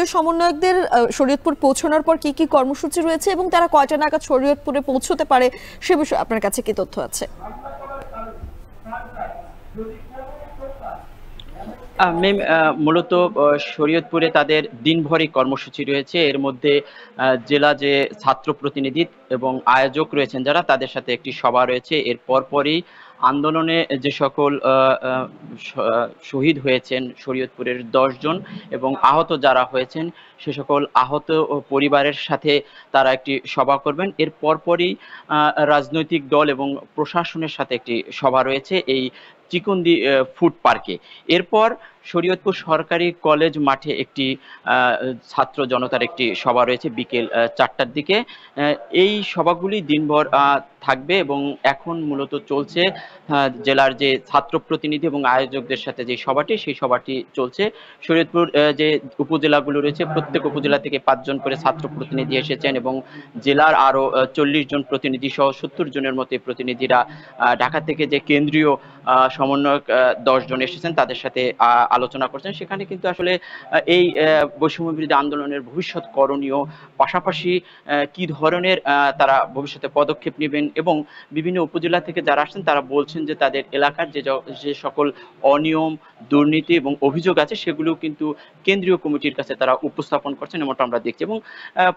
দলীয় সমন্বয়কদের শরীয়তপুর পৌঁছানোর পর কি কি কর্মসূচি রয়েছে এবং তারা কয়টা নাগাদ শরীয়তপুরে পৌঁছতে পারে সে বিষয়ে আপনার কাছে কি তথ্য আছে? ম্যাম, মূলত শরীয়তপুরে তাদের দিনভরই কর্মসূচি রয়েছে। এর মধ্যে জেলা যে ছাত্র প্রতিনিধি এবং আয়োজক রয়েছেন যারা, তাদের সাথে একটি সভা রয়েছে। এর পরপরই আন্দোলনে যে সকল শহীদ হয়েছেন শরীয়তপুরের 10 জন এবং আহত যারা হয়েছেন সে সকল আহত পরিবারের সাথে তারা একটি সভা করবেন। এর পরপরই রাজনৈতিক দল এবং প্রশাসনের সাথে একটি সভা রয়েছে এই চিকন্দি ফুড পার্কে। এরপর শরীয়তপুর সরকারি কলেজ মাঠে একটি ছাত্র জনতার একটি সভা রয়েছে বিকেল 4টার দিকে। এই সভাগুলি দিনভর থাকবে এবং এখন মূলত চলছে জেলার যে ছাত্র প্রতিনিধি এবং আয়োজকদের সাথে যে সভাটি, সেই সভাটি চলছে। শরীয়তপুর যে উপজেলাগুলো রয়েছে প্রত্যেক উপজেলা থেকে 5 জন করে ছাত্র প্রতিনিধি এসেছেন এবং জেলার আরো 40 জন প্রতিনিধি সহ 70 জনের মতো প্রতিনিধিরা ঢাকা থেকে যে কেন্দ্রীয় সমন্বয়ক 10 জন এসেছেন তাদের সাথে আলোচনা করছেন। সেখানে কিন্তু আসলে এই বৈষম্য বিরোধী আন্দোলনের ভবিষ্যৎ করণীয়, পাশাপাশি কি ধরনের তারা ভবিষ্যতে পদক্ষেপ নেবেন এবং বিভিন্ন উপজেলা থেকে যারা আসছেন তারা বলছেন যে তাদের এলাকার যে সকল অনিয়ম, দুর্নীতি এবং অভিযোগ আছে সেগুলো কিন্তু কেন্দ্রীয় কমিটির কাছে তারা উপস্থাপন করছেন, এমনটা আমরা দেখছি। এবং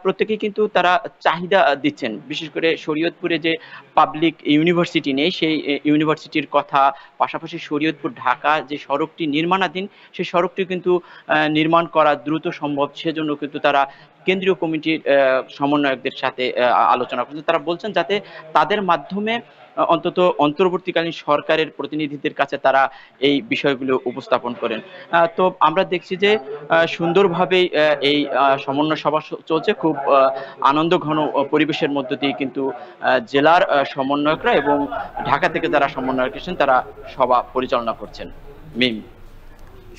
প্রত্যেকেই কিন্তু তারা চাহিদা দিচ্ছেন, বিশেষ করে শরীয়তপুরে যে পাবলিক ইউনিভার্সিটি নেই সেই ইউনিভার্সিটির কথা, পাশাপাশি শরীয়তপুর ঢাকা যে সড়কটি নির্মাণাধীন সেই সড়কটি কিন্তু নির্মাণ করা দ্রুত সম্ভব, সেজন্য কিন্তু তারা কেন্দ্রীয় কমিটির সমন্বয়কদের সাথে আলোচনা করছেন। তারা বলছেন যাতে তাদের মাধ্যমে অন্তত অন্তর্বর্তীকালীন সরকারের প্রতিনিধিদের কাছে তারা এই বিষয়গুলো উপস্থাপন করেন। তো আমরা দেখছি যে সুন্দরভাবেই এই সমন্বয় সভা চলছে, খুব আনন্দ ঘন পরিবেশের মধ্য দিয়ে কিন্তু জেলার সমন্বয়করা এবং ঢাকা থেকে যারা সমন্বয়ক এসেছেন তারা সভা পরিচালনা করছেন। মিম,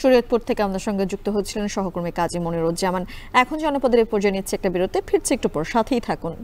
শরীয়তপুর থেকে আমাদের সঙ্গে যুক্ত হচ্ছিলেন সহকর্মী কাজী মনিরুজ্জামান। এখন জনপদের এই পর্যায়ে নিচ্ছে একটা বিরতি, ফিরছে একটু পর, সাথেই থাকুন।